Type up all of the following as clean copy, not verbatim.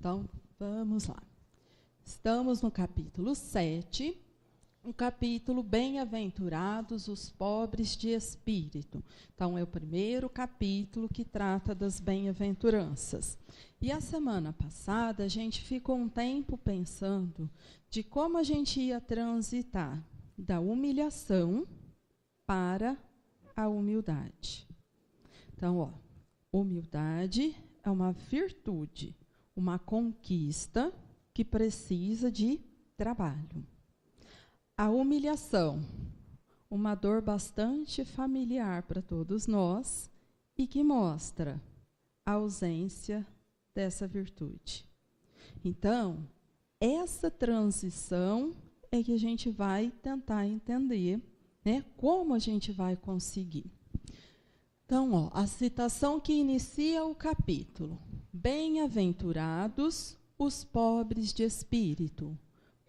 Então, vamos lá. Estamos no capítulo 7, o capítulo Bem-aventurados os pobres de espírito. Então, é o primeiro capítulo que trata das bem-aventuranças. E a semana passada, a gente ficou um tempo pensando de como a gente ia transitar da humilhação para a humildade. Então, humildade é uma virtude, uma conquista que precisa de trabalho. A humilhação, uma dor bastante familiar para todos nós e que mostra a ausência dessa virtude. Então, essa transição é que a gente vai tentar entender, né, como a gente vai conseguir. Então, a citação que inicia o capítulo. Bem-aventurados os pobres de espírito,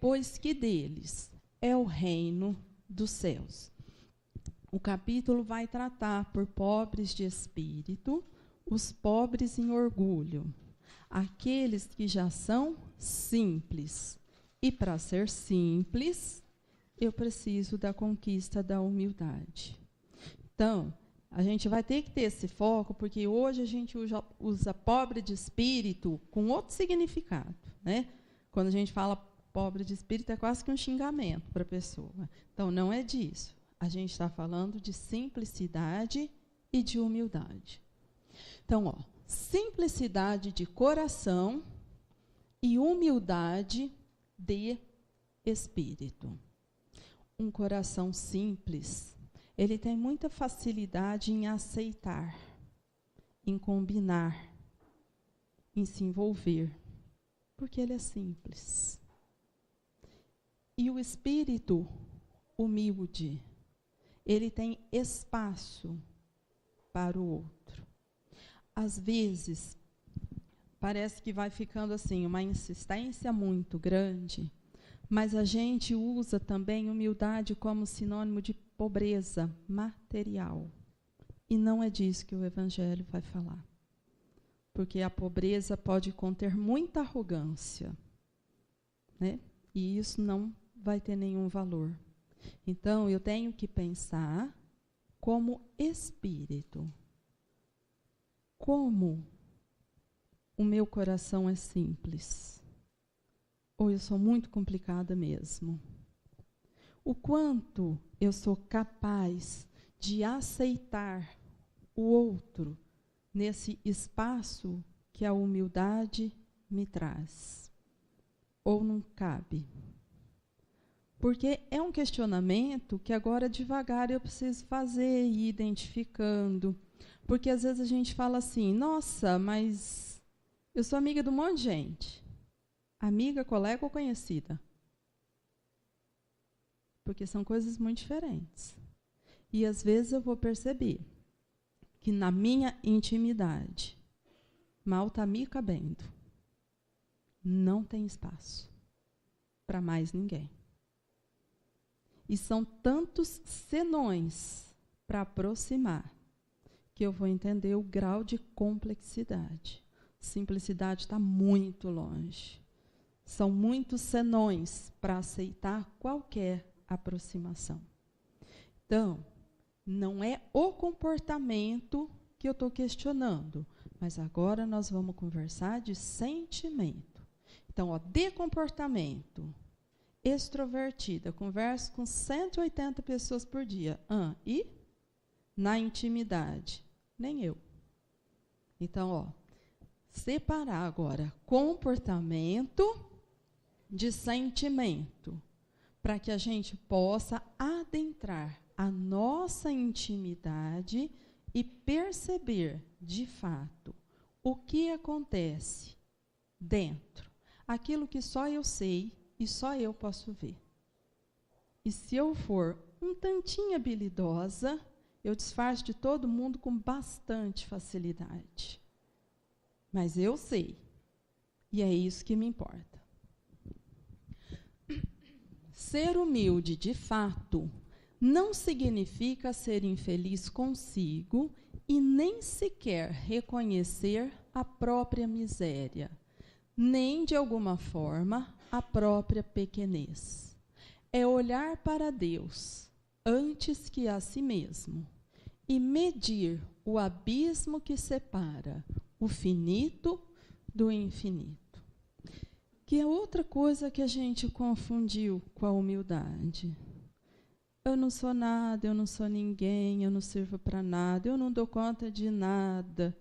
pois que deles é o reino dos céus. O capítulo vai tratar por pobres de espírito, os pobres em orgulho, aqueles que já são simples. E para ser simples, eu preciso da conquista da humildade. Então, a gente vai ter que ter esse foco, porque hoje a gente usa pobre de espírito com outro significado, né? Quando a gente fala pobre de espírito, é quase que um xingamento para a pessoa. Então, não é disso. A gente está falando de simplicidade e de humildade. Então, simplicidade de coração e humildade de espírito. Um coração simples, ele tem muita facilidade em aceitar, em combinar, em se envolver, porque ele é simples. E o espírito humilde, ele tem espaço para o outro. Às vezes, parece que vai ficando assim, uma insistência muito grande, mas a gente usa também humildade como sinônimo de pobreza material. E não é disso que o Evangelho vai falar. Porque a pobreza pode conter muita arrogância, né? E isso não vai ter nenhum valor. Então, eu tenho que pensar como espírito. Como o meu coração é simples? Ou eu sou muito complicada mesmo? O quanto eu sou capaz de aceitar o outro nesse espaço que a humildade me traz? Ou não cabe? Porque é um questionamento que agora devagar eu preciso fazer e ir identificando. Porque às vezes a gente fala assim, nossa, mas eu sou amiga de um monte de gente. Amiga, colega ou conhecida? Porque são coisas muito diferentes. E às vezes eu vou perceber que na minha intimidade, mal está me cabendo. Não tem espaço para mais ninguém. E são tantos senões para aproximar que eu vou entender o grau de complexidade. Simplicidade está muito longe. São muitos senões para aceitar qualquer aproximação. Então, não é o comportamento que eu estou questionando, mas agora nós vamos conversar de sentimento. Então, de comportamento extrovertida, converso com 180 pessoas por dia. E na intimidade, nem eu. Então, separar agora comportamento de sentimento, para que a gente possa adentrar a nossa intimidade e perceber, de fato, o que acontece dentro. Aquilo que só eu sei e só eu posso ver. E se eu for um tantinho habilidosa, eu disfarço de todo mundo com bastante facilidade. Mas eu sei. E é isso que me importa. Ser humilde, de fato, não significa ser infeliz consigo e nem sequer reconhecer a própria miséria. nem de alguma forma a própria pequenez. É olhar para Deus antes que a si mesmo e medir o abismo que separa o finito do infinito. Que é outra coisa que a gente confundiu com a humildade. Eu não sou nada, eu não sou ninguém, eu não sirvo para nada, eu não dou conta de nada.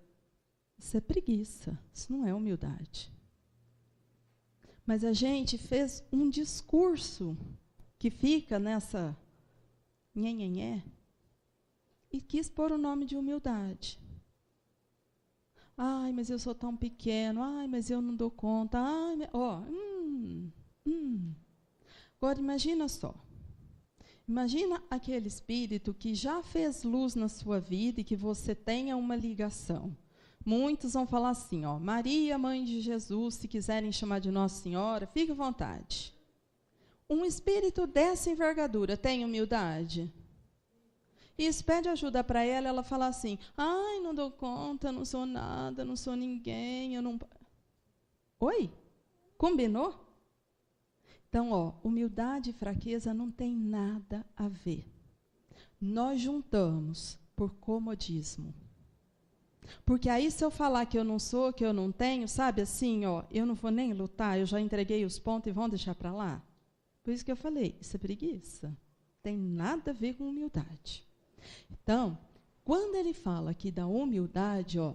Isso é preguiça, isso não é humildade. Mas a gente fez um discurso que fica nessa nhenhenhé e quis pôr o nome de humildade. Ai, mas eu sou tão pequeno, ai, mas eu não dou conta, ai, Agora imagina só. Imagina aquele espírito que já fez luz na sua vida e que você tenha uma ligação. Muitos vão falar assim, ó, Maria, mãe de Jesus, se quiserem chamar de Nossa Senhora, fique à vontade. Um espírito dessa envergadura tem humildade? E isso pede ajuda para ela, ela fala assim, ai, não dou conta, não sou nada, não sou ninguém, eu não... Oi? Combinou? Então, ó, humildade e fraqueza não tem nada a ver. Nós juntamos por comodismo. Porque aí, se eu falar que eu não sou, que eu não tenho, sabe assim, ó, eu não vou nem lutar, eu já entreguei os pontos e vão deixar para lá. Por isso que eu falei, isso é preguiça. Tem nada a ver com humildade. Então, quando ele fala aqui da humildade, ó,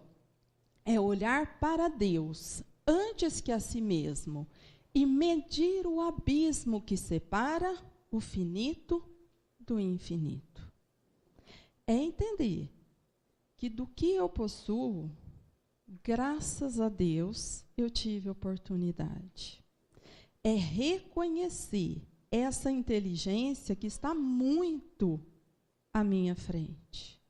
é olhar para Deus antes que a si mesmo e medir o abismo que separa o finito do infinito. É entender que do que eu possuo, graças a Deus, eu tive oportunidade. É reconhecer essa inteligência que está muito à minha frente,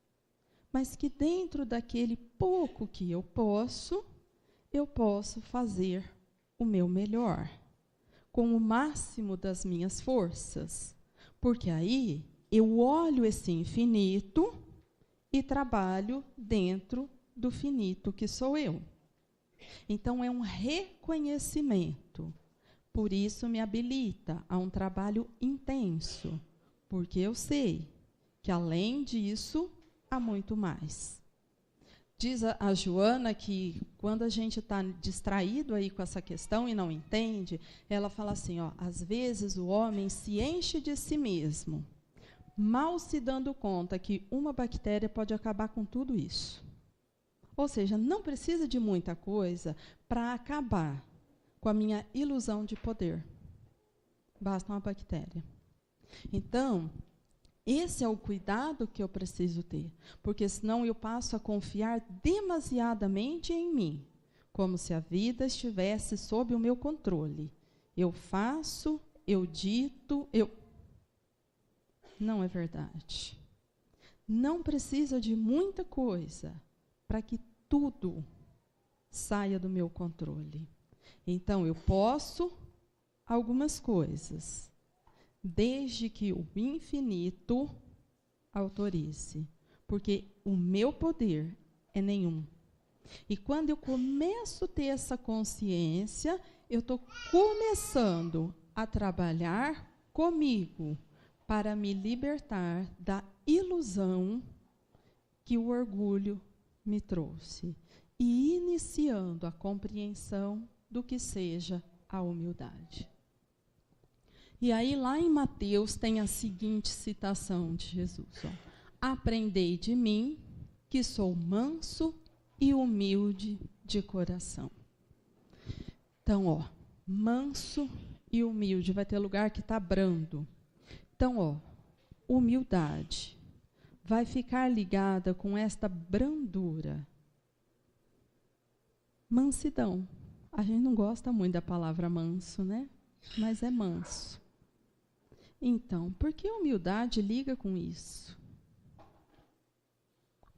mas que dentro daquele pouco que eu posso fazer o meu melhor, com o máximo das minhas forças, porque aí eu olho esse infinito e trabalho dentro do finito que sou eu. Então, é um reconhecimento. Por isso, me habilita a um trabalho intenso, porque eu sei que, além disso, há muito mais. Diz a Joana que, quando a gente está distraído aí com essa questão e não entende, ela fala assim, ó, às vezes o homem se enche de si mesmo, mal se dando conta que uma bactéria pode acabar com tudo isso. Ou seja, não precisa de muita coisa para acabar com a minha ilusão de poder. Basta uma bactéria. Então, esse é o cuidado que eu preciso ter, porque senão eu passo a confiar demasiadamente em mim, como se a vida estivesse sob o meu controle. Eu faço, eu dito, Não é verdade. Não precisa de muita coisa para que tudo saia do meu controle. Então, eu posso algumas coisas, desde que o infinito autorize, porque o meu poder é nenhum. E quando eu começo a ter essa consciência, eu estou começando a trabalhar comigo para me libertar da ilusão que o orgulho me trouxe e iniciando a compreensão do que seja a humildade. E aí, lá em Mateus, tem a seguinte citação de Jesus. Ó, aprendei de mim, que sou manso e humilde de coração. Então, ó, manso e humilde. Vai ter lugar que está brando. Então, ó, humildade vai ficar ligada com esta brandura. Mansidão. A gente não gosta muito da palavra manso, né? Mas é manso. Então, por que humildade liga com isso?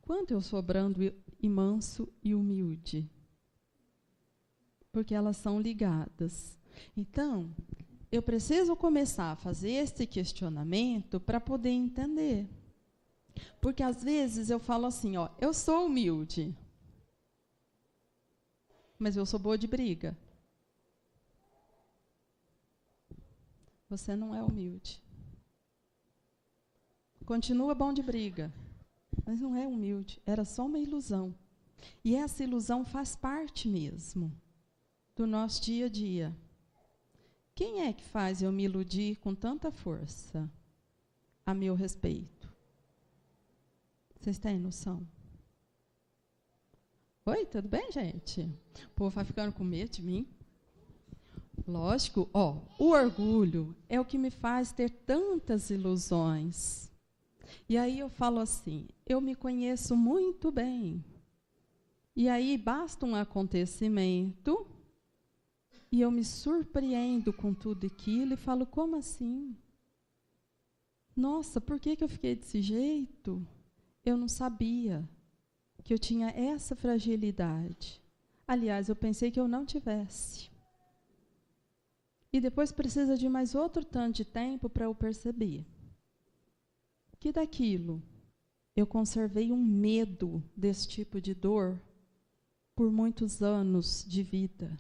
Quanto eu sou brando e manso e humilde? Porque elas são ligadas. Então, eu preciso começar a fazer esse questionamento para poder entender. Porque, às vezes, eu falo assim, ó, eu sou humilde, mas eu sou boa de briga. você não é humilde. Continua bom de briga, mas não é humilde, era só uma ilusão. E essa ilusão faz parte mesmo do nosso dia a dia. Quem é que faz eu me iludir com tanta força a meu respeito? Vocês têm noção? Oi, tudo bem, gente? O povo vai ficando com medo de mim. Lógico, o orgulho é o que me faz ter tantas ilusões. E aí eu falo assim, eu me conheço muito bem. E aí basta um acontecimento e eu me surpreendo com tudo aquilo e falo, como assim? Nossa, por que eu fiquei desse jeito? Eu não sabia que eu tinha essa fragilidade. Aliás, eu pensei que eu não tivesse. E depois precisa de mais outro tanto de tempo para eu perceber que daquilo eu conservei um medo desse tipo de dor por muitos anos de vida.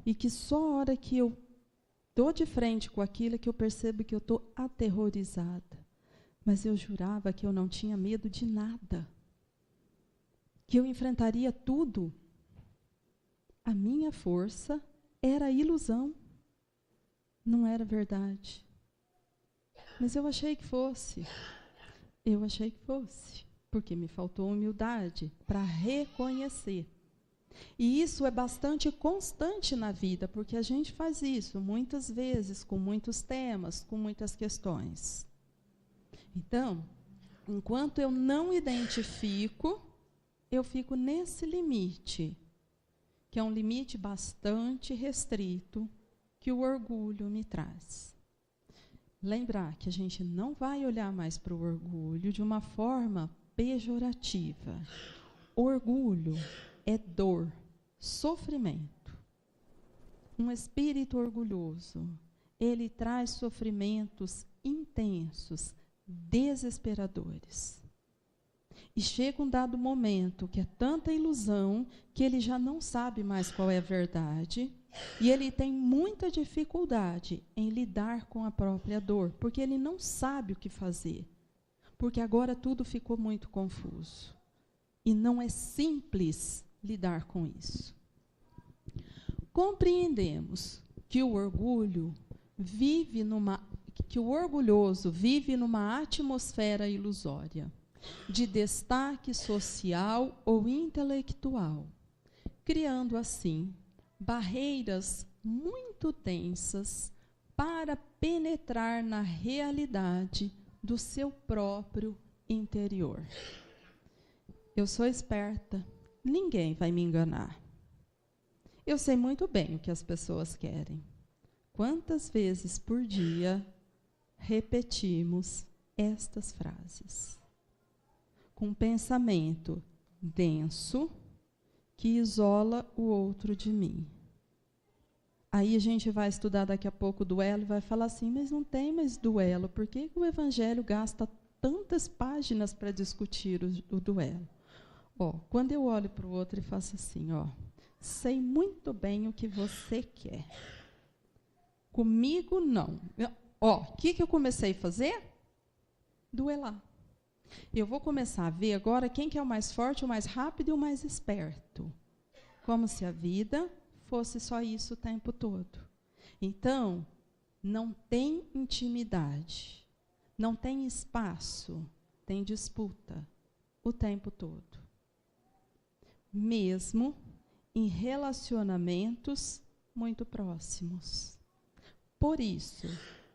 E que só a hora que eu dou de frente com aquilo que eu percebo que eu estou aterrorizada. Mas eu jurava que eu não tinha medo de nada. Que eu enfrentaria tudo. A minha força era ilusão. Não era verdade. Mas eu achei que fosse. Eu achei que fosse. Porque me faltou humildade para reconhecer. E isso é bastante constante na vida, porque a gente faz isso muitas vezes, com muitos temas, com muitas questões. Então, enquanto eu não identifico, eu fico nesse limite, que é um limite bastante restrito, que o orgulho me traz. Lembrar que a gente não vai olhar mais para o orgulho de uma forma pejorativa. Orgulho é dor, sofrimento. Um espírito orgulhoso, ele traz sofrimentos intensos, desesperadores. E chega um dado momento que é tanta ilusão que ele já não sabe mais qual é a verdade e ele tem muita dificuldade em lidar com a própria dor, porque ele não sabe o que fazer, porque agora tudo ficou muito confuso. E não é simples lidar com isso. Compreendemos que o orgulhoso vive numa atmosfera ilusória, de destaque social ou intelectual, criando assim barreiras muito tensas para penetrar na realidade do seu próprio interior. Eu sou esperta, ninguém vai me enganar. Eu sei muito bem o que as pessoas querem. Quantas vezes por dia repetimos estas frases? Com um pensamento denso que isola o outro de mim. Aí a gente vai estudar daqui a pouco o duelo e vai falar assim, mas não tem mais duelo, por que o Evangelho gasta tantas páginas para discutir o duelo? Quando eu olho para o outro e faço assim, sei muito bem o que você quer. Comigo, não. O que eu comecei a fazer? Duelar. Eu vou começar a ver agora quem que é o mais forte, o mais rápido e o mais esperto. Como se a vida fosse só isso o tempo todo. Então, não tem intimidade, não tem espaço, tem disputa o tempo todo. Mesmo em relacionamentos muito próximos. Por isso,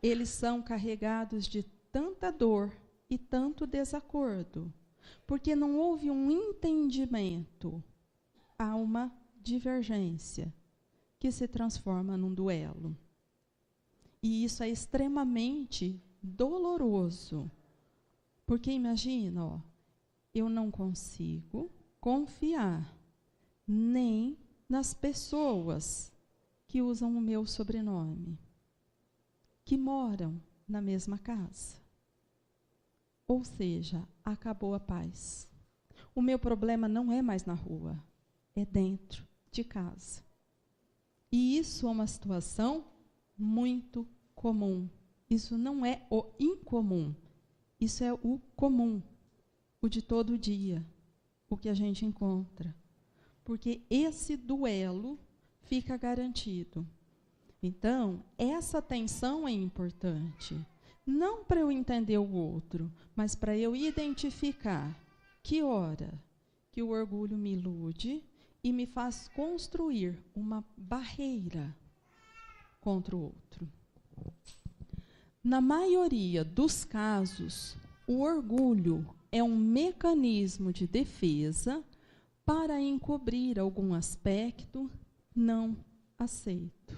eles são carregados de tanta dor e tanto desacordo, porque não houve um entendimento, há uma divergência que se transforma num duelo. E isso é extremamente doloroso, porque imagina, eu não consigo confiar nem nas pessoas que usam o meu sobrenome, que moram na mesma casa. Ou seja, acabou a paz. O meu problema não é mais na rua, é dentro de casa. E isso é uma situação muito comum. Isso não é o incomum. Isso é o comum, o de todo dia, o que a gente encontra. Porque esse duelo fica garantido. Então, essa tensão é importante. Não para eu entender o outro, mas para eu identificar que hora que o orgulho me ilude e me faz construir uma barreira contra o outro. Na maioria dos casos, o orgulho é um mecanismo de defesa para encobrir algum aspecto não aceito.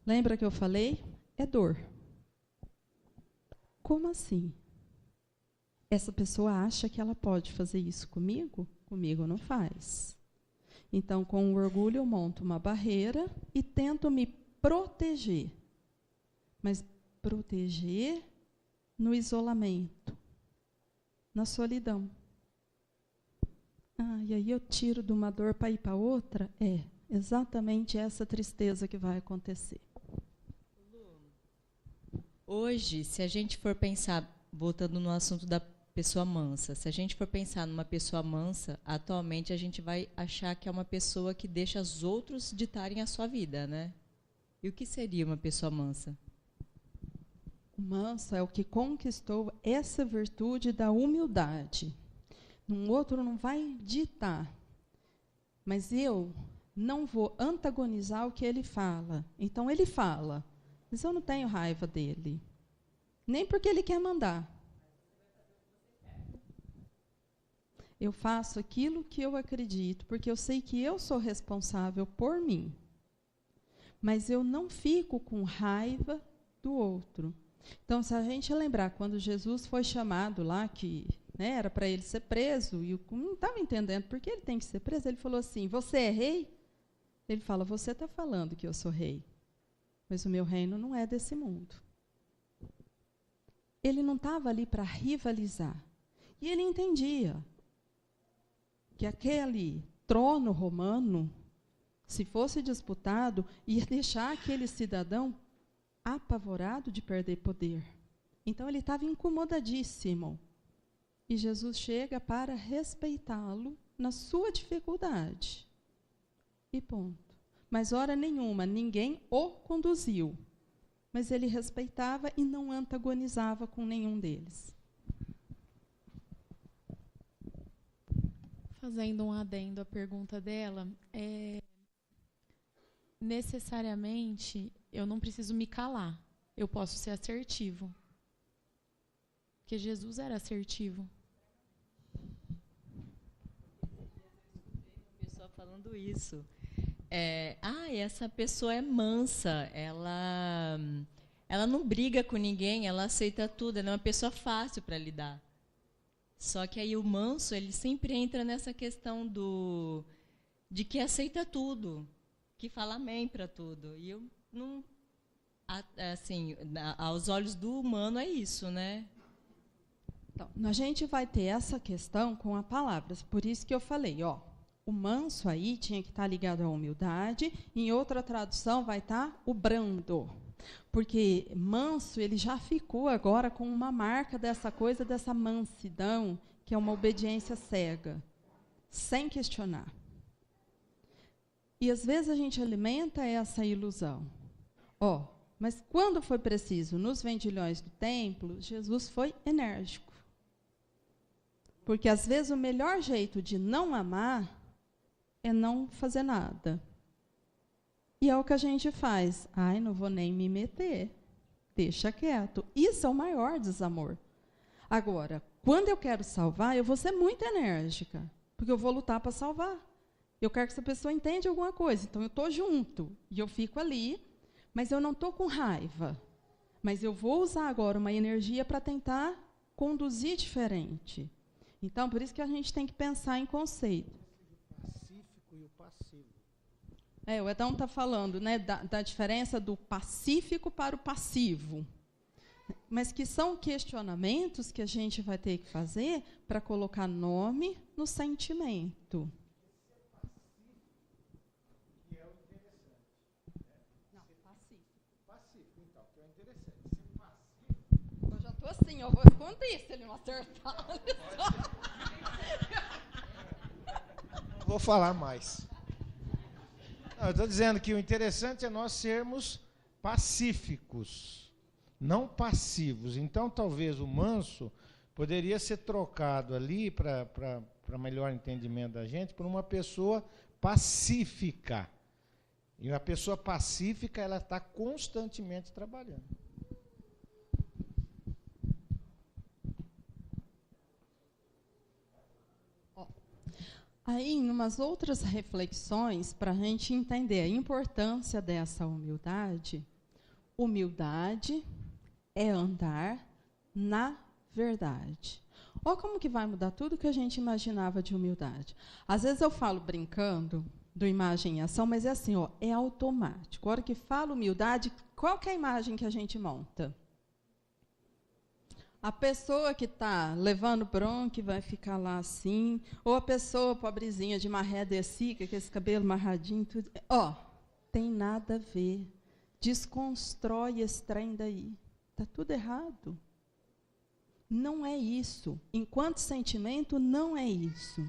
Lembra que eu falei? É dor. Como assim? Essa pessoa acha que ela pode fazer isso comigo? Comigo não faz. Então, com o orgulho, eu monto uma barreira e tento me proteger. Mas proteger no isolamento, na solidão. E aí eu tiro de uma dor para ir para outra? É exatamente essa tristeza que vai acontecer. Hoje, se a gente for pensar, voltando no assunto da pessoa mansa, se a gente for pensar numa pessoa mansa, atualmente a gente vai achar que é uma pessoa que deixa os outros ditarem a sua vida, né? E o que seria uma pessoa mansa? O manso é o que conquistou essa virtude da humildade. Um outro não vai ditar, mas eu não vou antagonizar o que ele fala. Então ele fala, mas eu não tenho raiva dele. Nem porque ele quer mandar. Eu faço aquilo que eu acredito, porque eu sei que eu sou responsável por mim. Mas eu não fico com raiva do outro. Então, se a gente lembrar, quando Jesus foi chamado lá, que era para ele ser preso, e não estava entendendo por que ele tem que ser preso, ele falou assim, você é rei? Ele fala, você está falando que eu sou rei, mas o meu reino não é desse mundo. Ele não estava ali para rivalizar. E ele entendia que aquele trono romano, se fosse disputado, ia deixar aquele cidadão apavorado de perder poder. Então ele estava incomodadíssimo. E Jesus chega para respeitá-lo na sua dificuldade. E ponto. Mas hora nenhuma, ninguém o conduziu. Mas ele respeitava e não antagonizava com nenhum deles. Fazendo um adendo à pergunta dela, necessariamente eu não preciso me calar, eu posso ser assertivo. Porque Jesus era assertivo. A pessoa falando isso. Essa pessoa é mansa, ela não briga com ninguém, ela aceita tudo, ela é uma pessoa fácil para lidar. Só que aí o manso, ele sempre entra nessa questão de que aceita tudo, que fala amém para tudo. E eu não, assim, aos olhos do humano é isso, né? Então, a gente vai ter essa questão com a palavra, por isso que eu falei, o manso aí tinha que estar ligado à humildade, em outra tradução vai estar o brando. Porque manso, ele já ficou agora com uma marca dessa coisa, dessa mansidão, que é uma obediência cega, sem questionar. E às vezes a gente alimenta essa ilusão. Mas quando foi preciso, nos vendilhões do templo, Jesus foi enérgico. Porque às vezes o melhor jeito de não amar é não fazer nada. E é o que a gente faz. Não vou nem me meter. Deixa quieto. Isso é o maior desamor. Agora, quando eu quero salvar, eu vou ser muito enérgica. Porque eu vou lutar para salvar. Eu quero que essa pessoa entenda alguma coisa. Então, eu estou junto. E eu fico ali. Mas eu não estou com raiva. Mas eu vou usar agora uma energia para tentar conduzir diferente. Então, por isso que a gente tem que pensar em conceito. O Edão está falando, né, da diferença do pacífico para o passivo. Mas que são questionamentos que a gente vai ter que fazer para colocar nome no sentimento. Não, pacífico. pacífico, então, que é interessante. Ser pacífico. Eu já estou assim, eu vou esconder se ele não acertar. Não vou falar mais. Não, eu estou dizendo que o interessante é nós sermos pacíficos, não passivos. Então, talvez o manso poderia ser trocado ali, para melhor entendimento da gente, por uma pessoa pacífica. E a pessoa pacífica, ela está constantemente trabalhando. Aí, em umas outras reflexões, para a gente entender a importância dessa humildade, humildade é andar na verdade. Olha como que vai mudar tudo que a gente imaginava de humildade. Às vezes eu falo brincando do imagem e ação, mas é assim, ó, é automático. A hora que falo humildade, qual que é a imagem que a gente monta? A pessoa que está levando bronca vai ficar lá assim, ou a pessoa pobrezinha de marré desica, com esse cabelo amarradinho, tudo. Ó, tem nada a ver. Desconstrói esse trem daí. Está tudo errado. Não é isso. Enquanto sentimento, não é isso.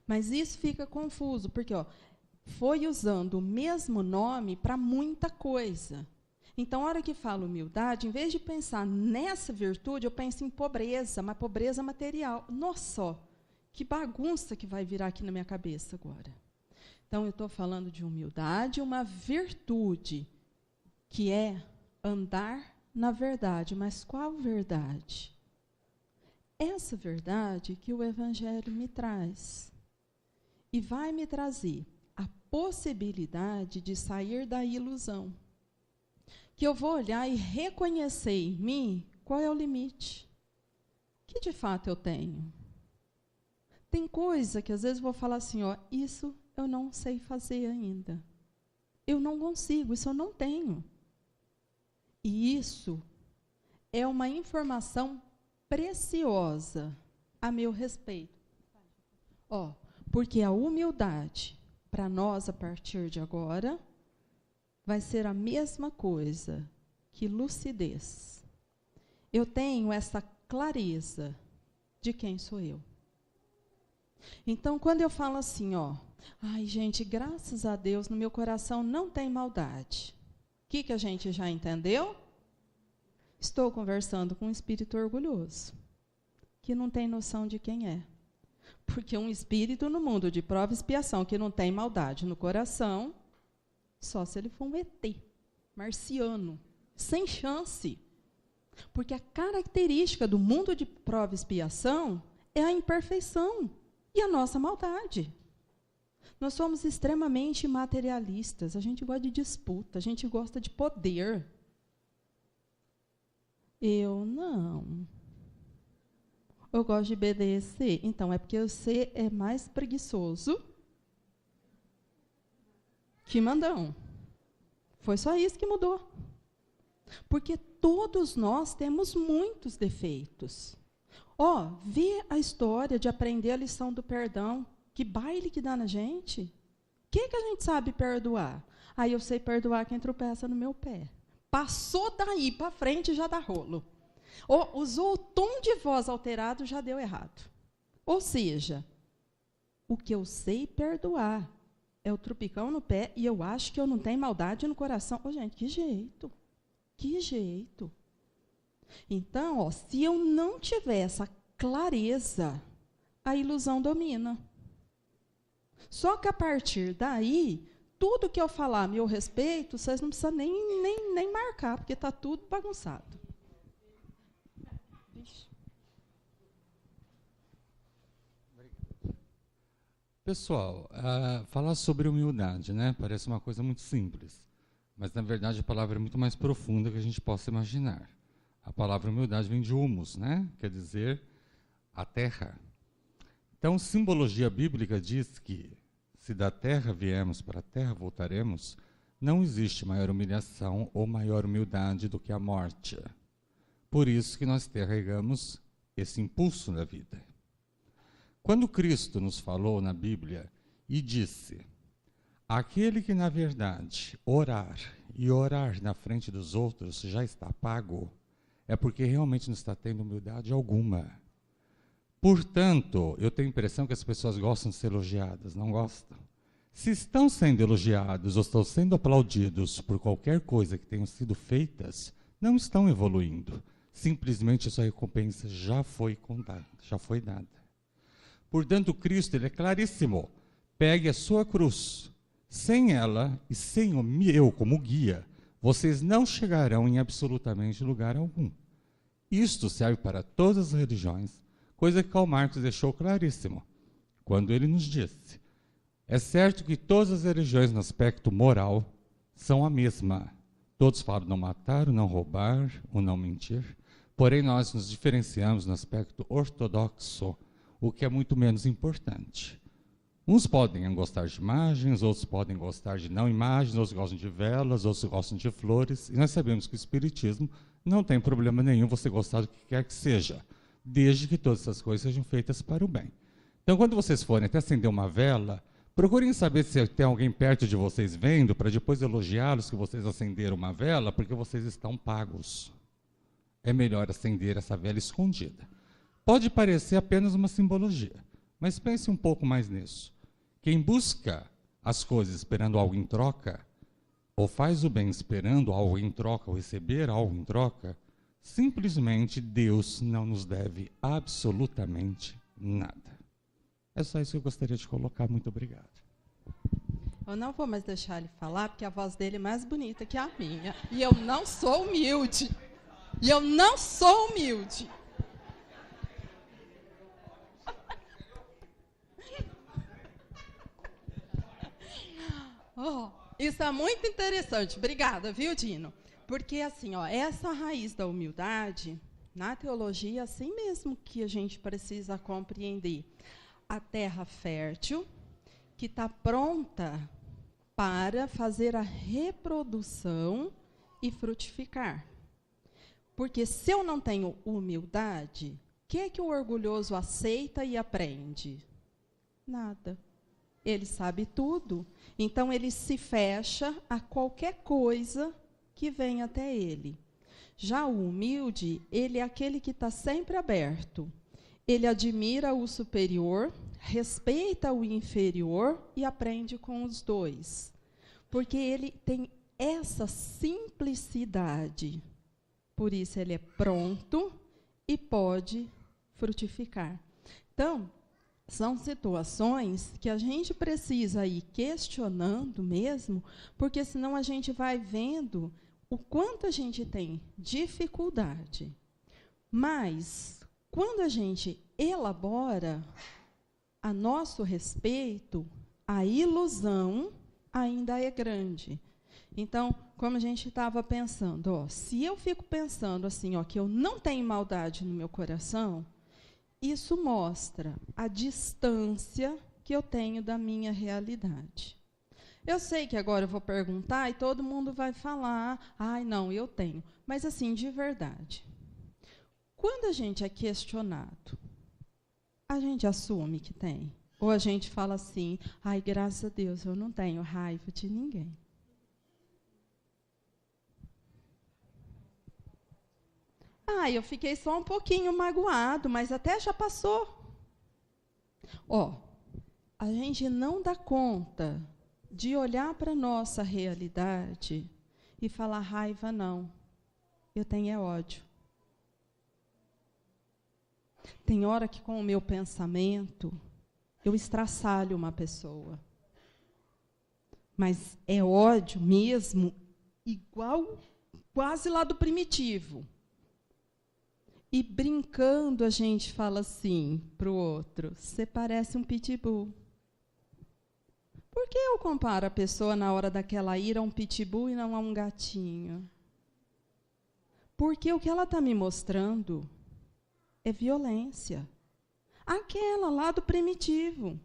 Mas isso fica confuso, porque ó, foi usando o mesmo nome para muita coisa. Então, a hora que falo humildade, em vez de pensar nessa virtude, eu penso em pobreza, mas pobreza material. Nossa, ó, que bagunça que vai virar aqui na minha cabeça agora. Então, eu estou falando de humildade, uma virtude, que é andar na verdade. Mas qual verdade? Essa verdade que o Evangelho me traz. E vai me trazer a possibilidade de sair da ilusão. Que eu vou olhar e reconhecer em mim qual é o limite que de fato eu tenho. Tem coisa que às vezes eu vou falar assim, ó, isso eu não sei fazer ainda. Eu não consigo, isso eu não tenho. E isso é uma informação preciosa a meu respeito. Ó, porque a humildade, para nós a partir de agora, vai ser a mesma coisa que lucidez. Eu tenho essa clareza de quem sou eu. Então, quando eu falo assim, ó, ai, gente, graças a Deus, no meu coração não tem maldade. O que a gente já entendeu? Estou conversando com um espírito orgulhoso, que não tem noção de quem é. Porque um espírito no mundo de prova e expiação, que não tem maldade no coração, só se ele for um ET, marciano, sem chance. Porque a característica do mundo de prova e expiação é a imperfeição e a nossa maldade. Nós somos extremamente materialistas, a gente gosta de disputa, a gente gosta de poder. Eu não. Eu gosto de obedecer. Então, é porque você é mais preguiçoso que mandão. Foi só isso que mudou. Porque todos nós temos muitos defeitos. Ó, vê a história de aprender a lição do perdão. Que baile que dá na gente. O que a gente sabe perdoar? Aí eu sei perdoar quem tropeça no meu pé. Passou daí para frente já dá rolo. Ou usou o tom de voz alterado, já deu errado. Ou seja, o que eu sei perdoar é o trupicão no pé e eu acho que eu não tenho maldade no coração. Ô, gente, que jeito. Que jeito. Então, ó, se eu não tiver essa clareza, a ilusão domina. Só que a partir daí, tudo que eu falar a meu respeito, vocês não precisam nem marcar, porque está tudo bagunçado. Pessoal, falar sobre humildade, né? Parece uma coisa muito simples, mas na verdade a palavra é muito mais profunda que a gente possa imaginar. A palavra humildade vem de humus, né? Quer dizer a terra. Então, simbologia bíblica diz que se da terra viemos, para a terra voltaremos. Não existe maior humilhação ou maior humildade do que a morte. Por isso que nós carregamos esse impulso na vida. Quando Cristo nos falou na Bíblia e disse: aquele que na verdade orar e orar na frente dos outros já está pago, é porque realmente não está tendo humildade alguma. Portanto, eu tenho a impressão que as pessoas gostam de ser elogiadas, não gostam? Se estão sendo elogiados ou estão sendo aplaudidos por qualquer coisa que tenham sido feitas, não estão evoluindo. Simplesmente a sua recompensa já foi contada, já foi dada. Portanto, Cristo, ele é claríssimo. Pegue a sua cruz. Sem ela e sem eu como guia, vocês não chegarão em absolutamente lugar algum. Isto serve para todas as religiões, coisa que Karl Marx deixou claríssimo, quando ele nos disse: é certo que todas as religiões no aspecto moral são a mesma. Todos falam não matar, não roubar, ou não mentir. Porém, nós nos diferenciamos no aspecto ortodoxo, o que é muito menos importante. Uns podem gostar de imagens, outros podem gostar de não imagens, outros gostam de velas, outros gostam de flores. E nós sabemos que o Espiritismo não tem problema nenhum você gostar do que quer que seja, desde que todas essas coisas sejam feitas para o bem. Então, quando vocês forem até acender uma vela, procurem saber se tem alguém perto de vocês vendo, para depois elogiá-los que vocês acenderam uma vela, porque vocês estão pagos. É melhor acender essa vela escondida. Pode parecer apenas uma simbologia, mas pense um pouco mais nisso. Quem busca as coisas esperando algo em troca, ou faz o bem esperando algo em troca, ou receber algo em troca, simplesmente Deus não nos deve absolutamente nada. É só isso que eu gostaria de colocar. Muito obrigado. Eu não vou mais deixar ele falar, porque a voz dele é mais bonita que a minha. E eu não sou humilde. Oh, isso é muito interessante. Obrigada, viu, Dino? Porque, assim, ó, essa raiz da humildade, na teologia, assim mesmo que a gente precisa compreender. A terra fértil, que está pronta para fazer a reprodução e frutificar. Porque se eu não tenho humildade, o que o orgulhoso aceita e aprende? Nada. Ele sabe tudo. Então, ele se fecha a qualquer coisa que vem até ele. Já o humilde, ele é aquele que está sempre aberto. Ele admira o superior, respeita o inferior e aprende com os dois. Porque ele tem essa simplicidade. Por isso, ele é pronto e pode frutificar. Então, são situações que a gente precisa ir questionando mesmo, porque senão a gente vai vendo o quanto a gente tem dificuldade. Mas, quando a gente elabora a nosso respeito, a ilusão ainda é grande. Então, como a gente estava pensando, ó, se eu fico pensando assim, ó, que eu não tenho maldade no meu coração, isso mostra a distância que eu tenho da minha realidade. Eu sei que agora eu vou perguntar e todo mundo vai falar, ai, não, eu tenho. Mas, assim, de verdade, quando a gente é questionado, a gente assume que tem? Ou a gente fala assim, ai, graças a Deus, eu não tenho raiva de ninguém. Ah, eu fiquei só um pouquinho magoado, mas até já passou. Ó, a gente não dá conta de olhar para a nossa realidade e falar raiva, não. Eu tenho é ódio. Tem hora que com o meu pensamento eu estraçalho uma pessoa. Mas é ódio mesmo, igual, quase lá do primitivo. E brincando a gente fala assim para o outro, você parece um pitbull. Por que eu comparo a pessoa na hora daquela ira a um pitbull e não a um gatinho? Porque o que ela está me mostrando é violência. Aquela lá do primitivo.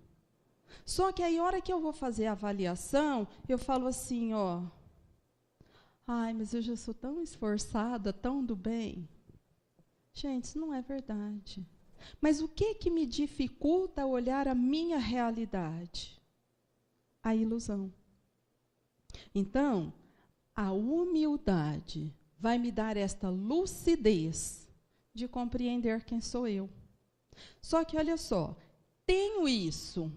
Só que aí, a hora que eu vou fazer a avaliação, eu falo assim, ó, ai, mas eu já sou tão esforçada, tão do bem. Gente, isso não é verdade. Mas o que me dificulta olhar a minha realidade? A ilusão. Então, A humildade vai me dar esta lucidez de compreender quem sou eu. Só que, olha só, tenho isso,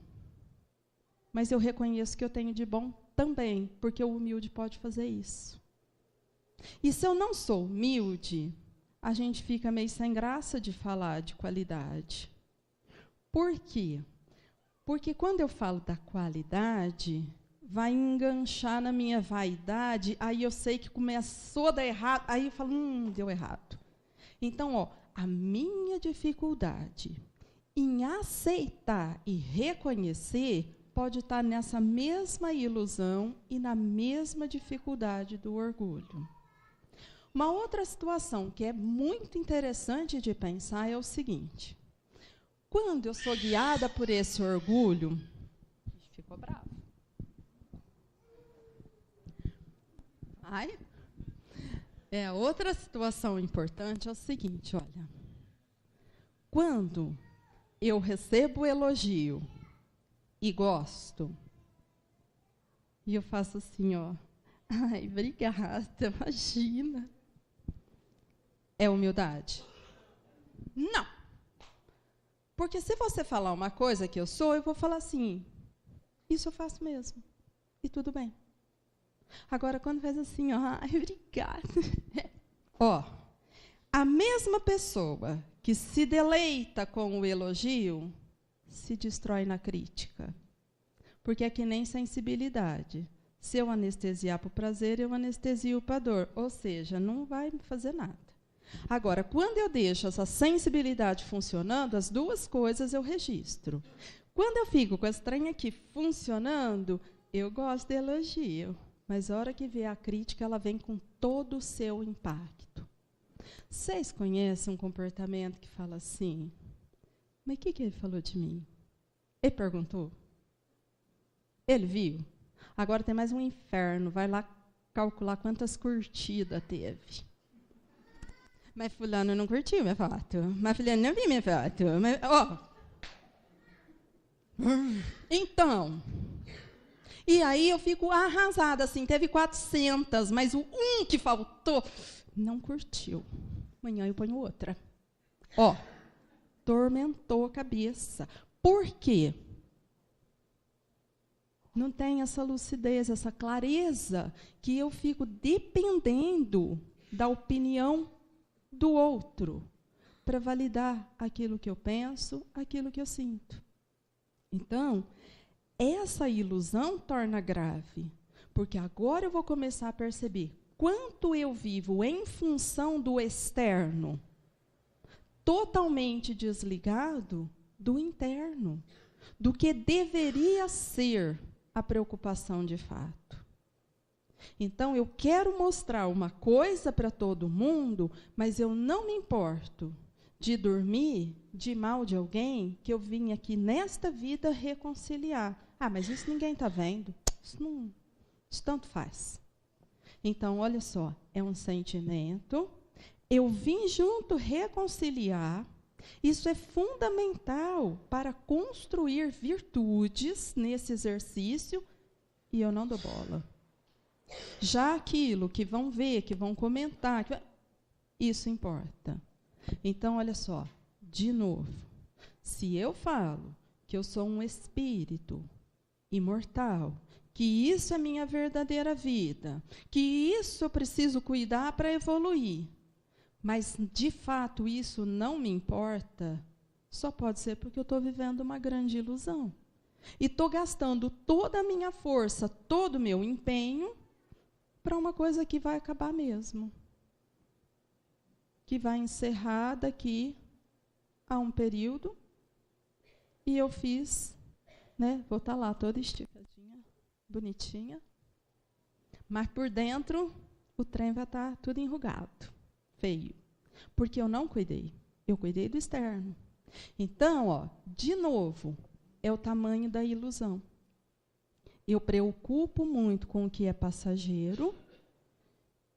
mas eu reconheço que eu tenho de bom também, porque o humilde pode fazer isso. E se eu não sou humilde, a gente fica meio sem graça de falar de qualidade. Por quê? Porque quando eu falo da qualidade, vai enganchar na minha vaidade, aí eu sei que começou a dar errado, aí eu falo, deu errado. Então, a minha dificuldade em aceitar e reconhecer pode estar nessa mesma ilusão e na mesma dificuldade do orgulho. Uma outra situação que é muito interessante de pensar é o seguinte: quando eu sou guiada por esse orgulho, ficou bravo. Outra situação importante é o seguinte, olha. Quando eu recebo elogio e gosto, e eu faço assim, ai, obrigada, imagina. É humildade? Não. Porque se você falar uma coisa que eu sou, eu vou falar assim, isso eu faço mesmo. E tudo bem. Agora, quando faz assim, ai, obrigada. A mesma pessoa que se deleita com o elogio, se destrói na crítica. Porque é que nem sensibilidade. Se eu anestesiar para o prazer, eu anestesio para a dor. Ou seja, não vai fazer nada. Agora, quando eu deixo essa sensibilidade funcionando, as duas coisas eu registro. Quando eu fico com esse trem aqui funcionando, eu gosto de elogio. Mas a hora que vier a crítica, ela vem com todo o seu impacto. Vocês conhecem um comportamento que fala assim, mas o que ele falou de mim? Ele perguntou? Ele viu? Agora tem mais um inferno, vai lá calcular quantas curtidas teve. Mas fulano não curtiu minha foto. Mas fulano não viu minha foto. Mas, Então, e aí eu fico arrasada, assim, teve 400, mas o que faltou não curtiu. Amanhã eu ponho outra. Tormentou a cabeça. Por quê? Não tem essa lucidez, essa clareza, que eu fico dependendo da opinião do outro para validar aquilo que eu penso, aquilo que eu sinto. Então, essa ilusão torna grave, porque agora eu vou começar a perceber quanto eu vivo em função do externo, totalmente desligado do interno, do que deveria ser a preocupação de fato. Então, eu quero mostrar uma coisa para todo mundo, mas eu não me importo de dormir de mal de alguém que eu vim aqui nesta vida reconciliar. Mas isso ninguém está vendo. Isso tanto faz. Então, olha só, é um sentimento. Eu vim junto reconciliar. Isso é fundamental para construir virtudes nesse exercício e eu não dou bola. Já aquilo que vão ver, que vão comentar, isso importa. Então, olha só, de novo, se eu falo que eu sou um espírito imortal, que isso é minha verdadeira vida, que isso eu preciso cuidar para evoluir, mas, de fato, isso não me importa, só pode ser porque eu estou vivendo uma grande ilusão. E estou gastando toda a minha força, todo o meu empenho, para uma coisa que vai acabar mesmo. Que vai encerrar daqui a um período. E eu fiz, vou estar lá toda esticadinha, bonitinha. Mas por dentro, o trem vai estar tudo enrugado, feio. Porque eu não cuidei. Eu cuidei do externo. Então, de novo, é o tamanho da ilusão. Eu preocupo muito com o que é passageiro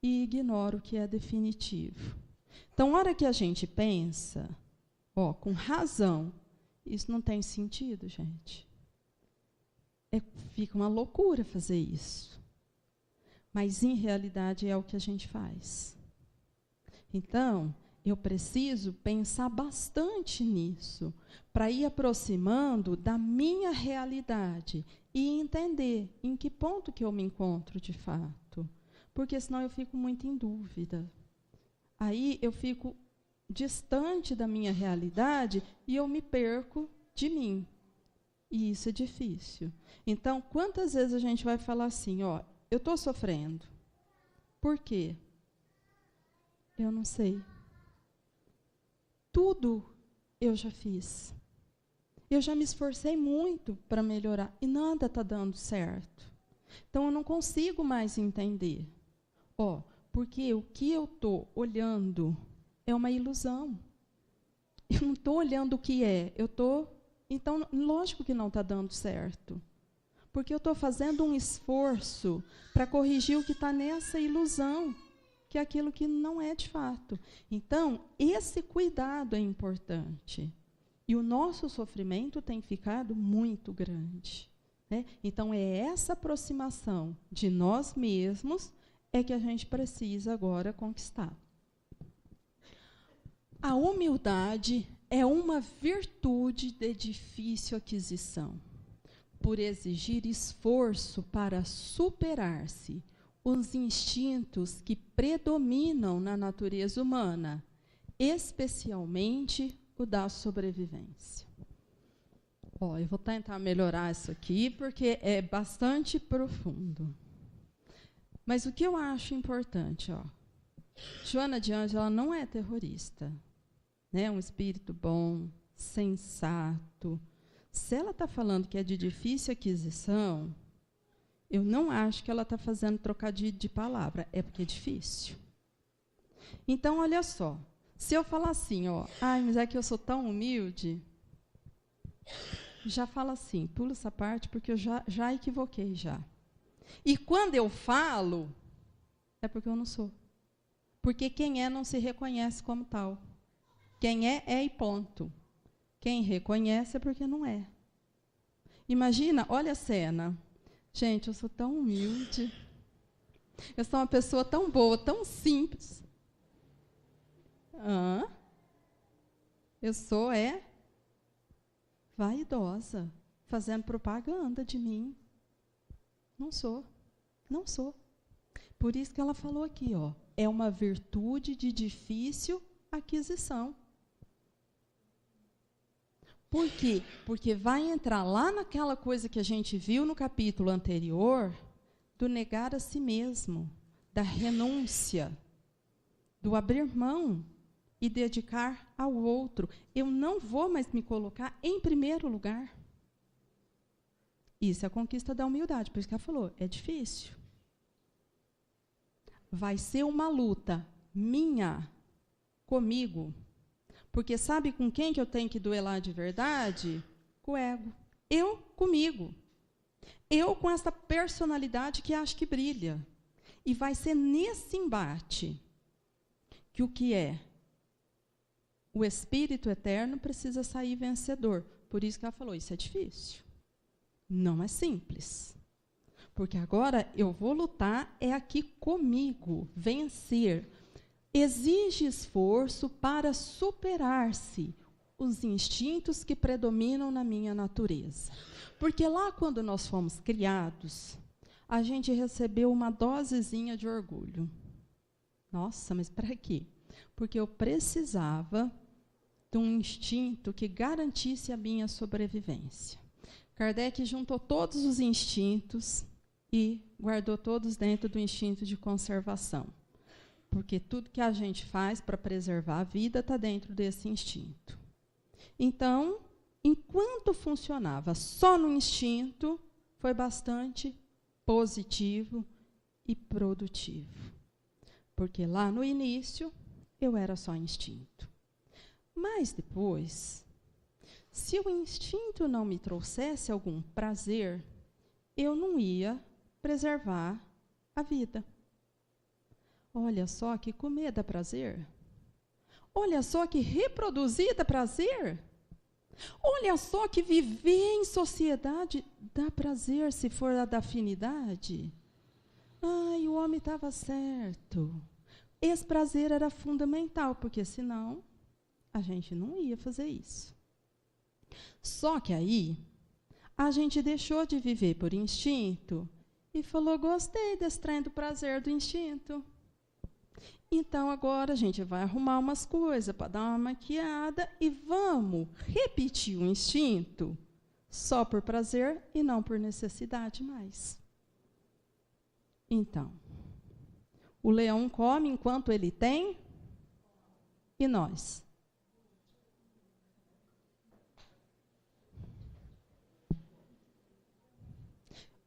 e ignoro o que é definitivo. Então, a hora que a gente pensa, com razão, isso não tem sentido, gente. Fica uma loucura fazer isso. mas em realidade é o que a gente faz. Então, eu preciso pensar bastante nisso, para ir aproximando da minha realidade e entender em que ponto que eu me encontro de fato. Porque senão eu fico muito em dúvida. Aí eu fico distante da minha realidade e eu me perco de mim. E isso é difícil. Então, quantas vezes a gente vai falar assim, ó, eu estou sofrendo. Por quê? Eu não sei. Tudo eu já fiz. Eu já me esforcei muito para melhorar e nada está dando certo. Então, eu não consigo mais entender. Ó, porque o que eu estou olhando é uma ilusão. Eu não estou olhando o que é. Então, lógico que não está dando certo. Porque eu estou fazendo um esforço para corrigir o que está nessa ilusão, que é aquilo que não é de fato. Então, esse cuidado é importante. E o nosso sofrimento tem ficado muito grande. Né? Então, é essa aproximação de nós mesmos é que a gente precisa agora conquistar. A humildade é uma virtude de difícil aquisição, por exigir esforço para superar-se os instintos que predominam na natureza humana, especialmente o da sobrevivência. Ó, eu vou tentar melhorar isso aqui, porque é bastante profundo. Mas o que eu acho importante, ó, Joana de Ângeles, ela não é terrorista, né? É um espírito bom, sensato. Se ela está falando que é de difícil aquisição, eu não acho que ela está fazendo trocadilho de palavra, é porque é difícil. Então, olha só, se eu falar assim, ó, ai, mas é que eu sou tão humilde, já fala assim, pula essa parte, porque eu já equivoquei já. E quando eu falo, é porque eu não sou. Porque quem é não se reconhece como tal. Quem é e ponto. Quem reconhece é porque não é. Imagina, olha a cena. Gente, eu sou tão humilde. Eu sou uma pessoa tão boa, tão simples. Eu sou, vaidosa, fazendo propaganda de mim. Não sou. Não sou. Por isso que ela falou aqui, ó, é uma virtude de difícil aquisição. Por quê? Porque vai entrar lá naquela coisa que a gente viu no capítulo anterior, do negar a si mesmo, da renúncia, do abrir mão e dedicar ao outro. Eu não vou mais me colocar em primeiro lugar. Isso é a conquista da humildade, por isso que ela falou, é difícil. Vai ser uma luta minha, comigo. Porque sabe com quem que eu tenho que duelar de verdade? Com o ego. Eu comigo. Eu com essa personalidade que acho que brilha. E vai ser nesse embate que o que é o Espírito Eterno precisa sair vencedor. Por isso que ela falou, isso é difícil. Não é simples. Porque agora eu vou lutar aqui comigo, vencer. Exige esforço para superar-se os instintos que predominam na minha natureza. Porque lá, quando nós fomos criados, a gente recebeu uma dosezinha de orgulho. Nossa, mas para quê? Porque eu precisava de um instinto que garantisse a minha sobrevivência. Kardec juntou todos os instintos e guardou todos dentro do instinto de conservação. Porque tudo que a gente faz para preservar a vida está dentro desse instinto. Então, enquanto funcionava só no instinto, foi bastante positivo e produtivo. Porque lá no início, eu era só instinto. Mas depois, se o instinto não me trouxesse algum prazer, eu não ia preservar a vida. Olha só que comer dá prazer. Olha só que reproduzir dá prazer. Olha só que viver em sociedade dá prazer, se for a da afinidade. Ai, o homem estava certo. Esse prazer era fundamental, porque senão a gente não ia fazer isso. Só que aí a gente deixou de viver por instinto e falou, gostei desse trem do prazer do instinto. Então, agora a gente vai arrumar umas coisas para dar uma maquiada e vamos repetir o instinto só por prazer e não por necessidade mais. Então, o leão come enquanto ele tem, e nós?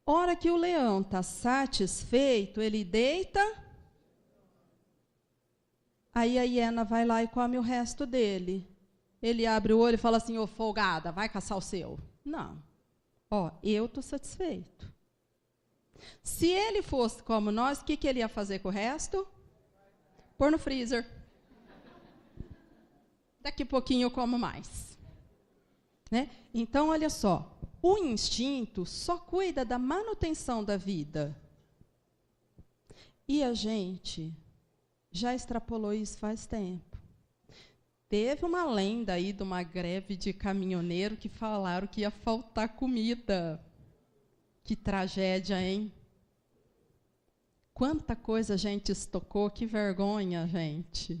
Hora que o leão está satisfeito, ele deita, aí a hiena vai lá e come o resto dele. Ele abre o olho e fala assim, ô folgada, vai caçar o seu. Não. Ó, eu estou satisfeito. Se ele fosse como nós, o que ele ia fazer com o resto? Pôr no freezer. Daqui a pouquinho eu como mais. Né? Então, olha só. O instinto só cuida da manutenção da vida. E a gente já extrapolou isso faz tempo. Teve uma lenda aí de uma greve de caminhoneiro que falaram que ia faltar comida. Que tragédia, hein? Quanta coisa a gente estocou, que vergonha, gente.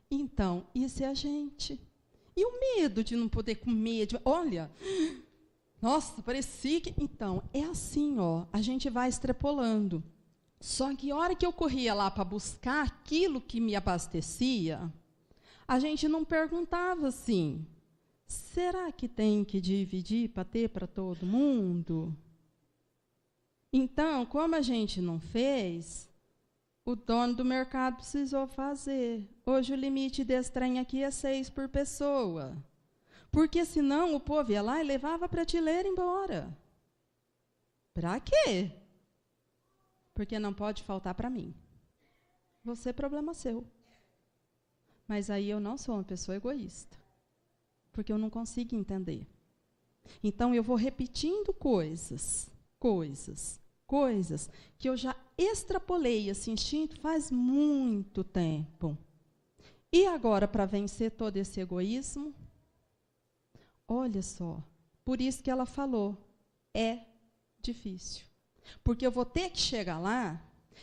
Então, isso é a gente. E o medo de não poder comer? Olha, nossa, parecia que... Então, é assim, ó, a gente vai extrapolando. Só que a hora que eu corria lá para buscar aquilo que me abastecia, a gente não perguntava assim, será que tem que dividir para ter para todo mundo? Então, como a gente não fez, o dono do mercado precisou fazer. Hoje o limite desse trem aqui é 6 por pessoa. Porque senão o povo ia lá e levava a prateleira embora. Para quê? Porque não pode faltar para mim. Você é problema seu. Mas aí eu não sou uma pessoa egoísta. Porque eu não consigo entender. Então eu vou repetindo coisas que eu já extrapolei esse instinto faz muito tempo. E agora, para vencer todo esse egoísmo, olha só, por isso que ela falou, é difícil. Porque eu vou ter que chegar lá,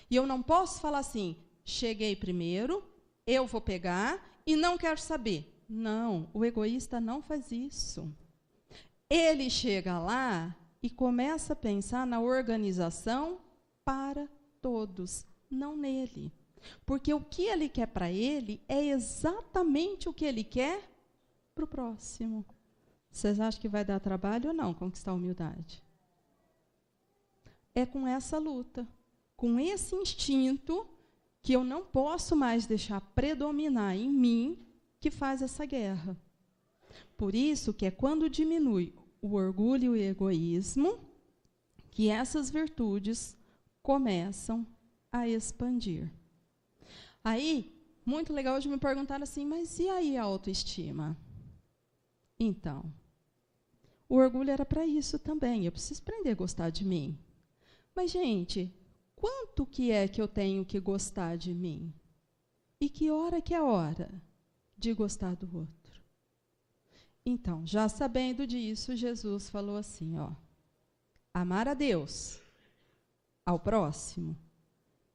e eu não posso falar assim, cheguei primeiro, eu vou pegar, e não quero saber. Não, o egoísta não faz isso. Ele chega lá e começa a pensar na organização para todos, não nele. Porque o que ele quer para ele é exatamente o que ele quer para o próximo. Vocês acham que vai dar trabalho ou não conquistar a humildade? É com essa luta, com esse instinto que eu não posso mais deixar predominar em mim, que faz essa guerra. Por isso que é quando diminui o orgulho e o egoísmo, que essas virtudes começam a expandir. Aí, muito legal hoje me perguntaram assim, mas e aí a autoestima? Então, o orgulho era para isso também, eu preciso aprender a gostar de mim. Mas, gente, quanto que é que eu tenho que gostar de mim? E que é hora de gostar do outro? Então, já sabendo disso, Jesus falou assim, ó, amar a Deus, ao próximo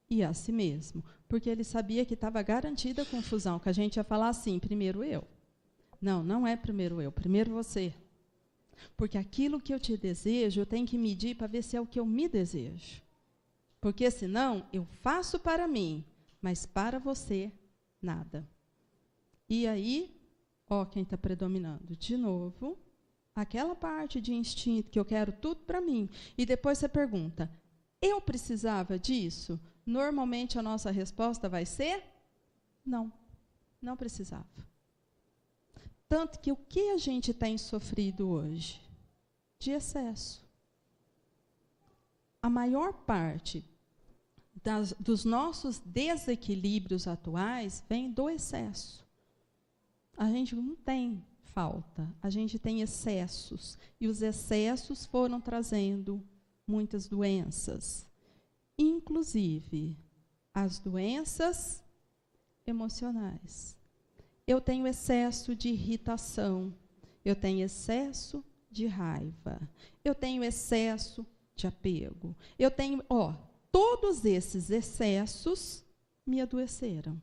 e a si mesmo. Porque ele sabia que estava garantida a confusão, que a gente ia falar assim, primeiro eu. Não, não é primeiro eu, primeiro você. Porque aquilo que eu te desejo, eu tenho que medir para ver se é o que eu me desejo. Porque senão, eu faço para mim, mas para você, nada. E aí, ó, quem está predominando? De novo, aquela parte de instinto que eu quero tudo para mim. E depois você pergunta, eu precisava disso? Normalmente a nossa resposta vai ser, não, não precisava. Tanto que o que a gente tem sofrido hoje? De excesso. A maior parte dos nossos desequilíbrios atuais vem do excesso. A gente não tem falta, a gente tem excessos. E os excessos foram trazendo muitas doenças. inclusive as doenças emocionais. Eu tenho excesso de irritação, eu tenho excesso de raiva, eu tenho excesso de apego, eu tenho, todos esses excessos me adoeceram.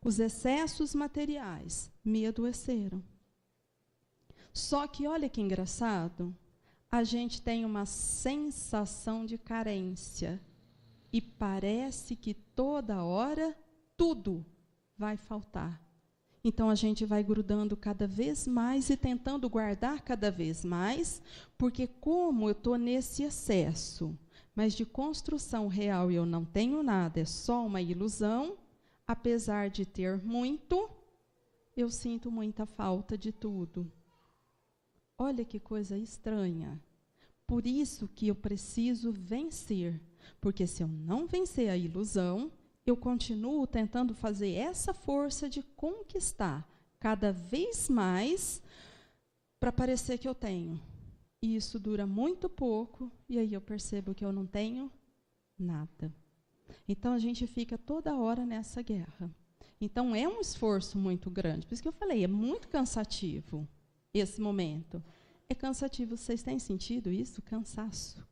Os excessos materiais me adoeceram. Só que olha que engraçado, a gente tem uma sensação de carência e parece que toda hora tudo vai faltar. Então a gente vai grudando cada vez mais e tentando guardar cada vez mais, porque como eu estou nesse excesso, mas de construção real eu não tenho nada, é só uma ilusão, apesar de ter muito, eu sinto muita falta de tudo. Olha que coisa estranha. Por isso que eu preciso vencer, porque se eu não vencer a ilusão, eu continuo tentando fazer essa força de conquistar cada vez mais para parecer que eu tenho. E isso dura muito pouco, e aí eu percebo que eu não tenho nada. Então, a gente fica toda hora nessa guerra. Então, é um esforço muito grande. Por isso que eu falei, é muito cansativo esse momento. É cansativo. Vocês têm sentido isso? Cansaço.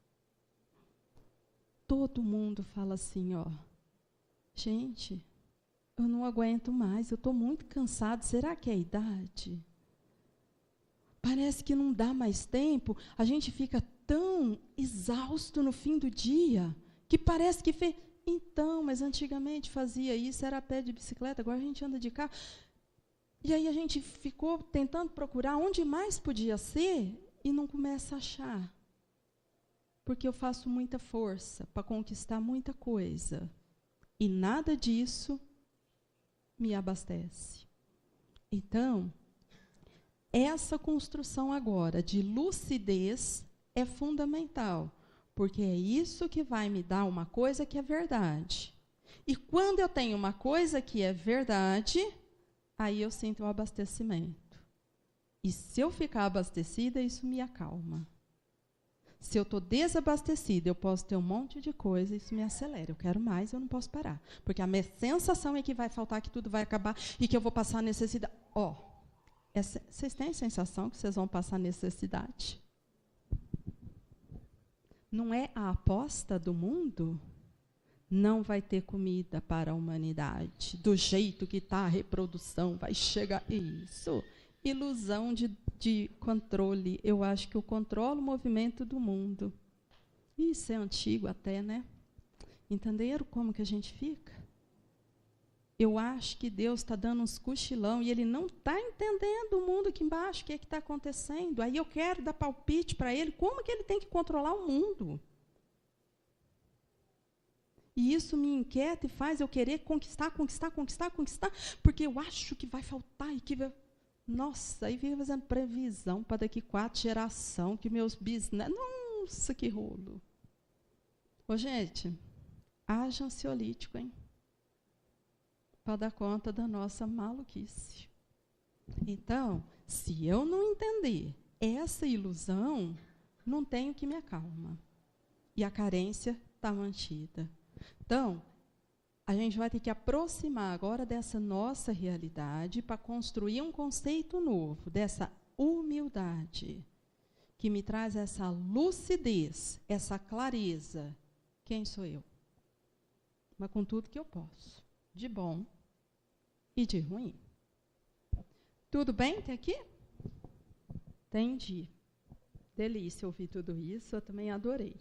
Todo mundo fala assim, gente, eu não aguento mais, eu estou muito cansado. Será que é a idade? Parece que não dá mais tempo. A gente fica tão exausto no fim do dia, que parece que fez... Então, mas antigamente fazia isso, era a pé de bicicleta, agora a gente anda de carro. E aí a gente ficou tentando procurar onde mais podia ser e não começa a achar. Porque eu faço muita força para conquistar muita coisa. E nada disso me abastece. Então, essa construção agora de lucidez é fundamental, porque é isso que vai me dar uma coisa que é verdade. E quando eu tenho uma coisa que é verdade, aí eu sinto o abastecimento. E se eu ficar abastecida, isso me acalma. Se eu estou desabastecida, eu posso ter um monte de coisa, isso me acelera. Eu quero mais, eu não posso parar. Porque a minha sensação é que vai faltar, que tudo vai acabar e que eu vou passar necessidade. Vocês têm a sensação que vocês vão passar necessidade? Não é a aposta do mundo? Não vai ter comida para a humanidade. Do jeito que está a reprodução, vai chegar isso. Ilusão de controle. Eu acho que eu controlo o movimento do mundo. Isso é antigo até, né? Entenderam como que a gente fica? Eu acho que Deus está dando uns cochilão e Ele não está entendendo o mundo aqui embaixo, o que é que está acontecendo. Aí eu quero dar palpite para Ele, como que Ele tem que controlar o mundo? E isso me inquieta e faz eu querer conquistar, porque eu acho que vai faltar e que vai... Nossa, aí fica fazendo previsão para daqui 4 gerações, que meus bisnetos... Nossa, que rolo. Ô, gente, haja ansiolítico, hein? Para dar conta da nossa maluquice. Então, se eu não entender essa ilusão, não tem o que me acalma. E a carência está mantida. Então, a gente vai ter que aproximar agora dessa nossa realidade para construir um conceito novo, dessa humildade, que me traz essa lucidez, essa clareza. Quem sou eu? Mas com tudo que eu posso, de bom e de ruim. Tudo bem até aqui? Entendi. Delícia ouvir tudo isso, eu também adorei.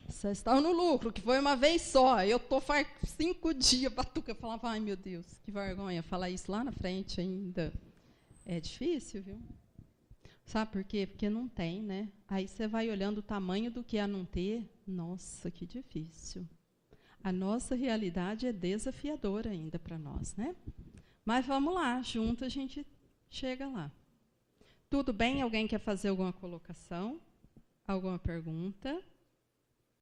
Vocês estão no lucro, que foi uma vez só. Eu estou faz 5 dias, batuca. Eu falava, ai, meu Deus, que vergonha falar isso lá na frente ainda. É difícil, viu? Sabe por quê? Porque não tem, né? Aí você vai olhando o tamanho do que é não ter. Nossa, que difícil. A nossa realidade é desafiadora ainda para nós, né? Mas vamos lá, junto a gente chega lá. Tudo bem? Alguém quer fazer alguma colocação? Alguma pergunta?